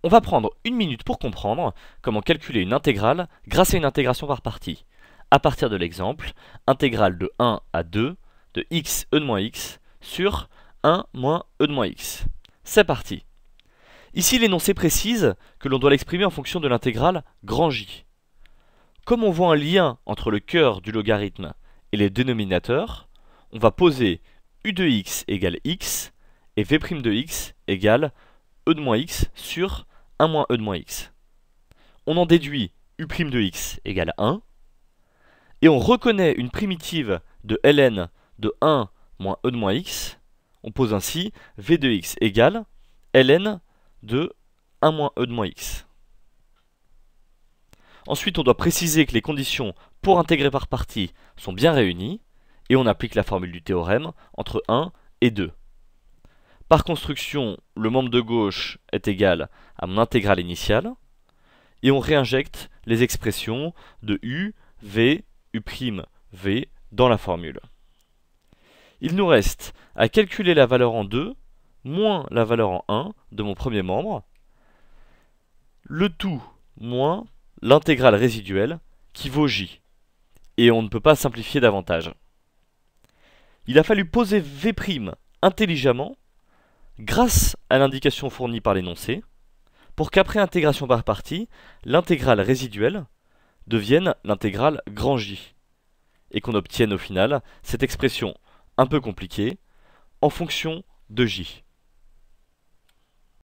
On va prendre une minute pour comprendre comment calculer une intégrale grâce à une intégration par partie. À partir de l'exemple, intégrale de 1 à 2 de x e de moins x sur 1 moins e de moins x. C'est parti. Ici, l'énoncé précise que l'on doit l'exprimer en fonction de l'intégrale grand J. Comme on voit un lien entre le cœur du logarithme et les dénominateurs, on va poser u de x égale x et v' de x égale e de moins x sur 1 moins e de moins x. On en déduit u' de x égale 1, et on reconnaît une primitive de ln de 1 moins e de moins x. On pose ainsi v de x égale ln de 1 moins e de moins x. Ensuite, on doit préciser que les conditions pour intégrer par partie sont bien réunies, et on applique la formule du théorème entre 1 et 2. Par construction, le membre de gauche est égal à mon intégrale initiale, et on réinjecte les expressions de u, v, u', v dans la formule. Il nous reste à calculer la valeur en 2 moins la valeur en 1 de mon premier membre, le tout moins l'intégrale résiduelle qui vaut j, et on ne peut pas simplifier davantage. Il a fallu poser v' intelligemment grâce à l'indication fournie par l'énoncé, pour qu'après intégration par partie, l'intégrale résiduelle devienne l'intégrale grand J, et qu'on obtienne au final cette expression un peu compliquée en fonction de J.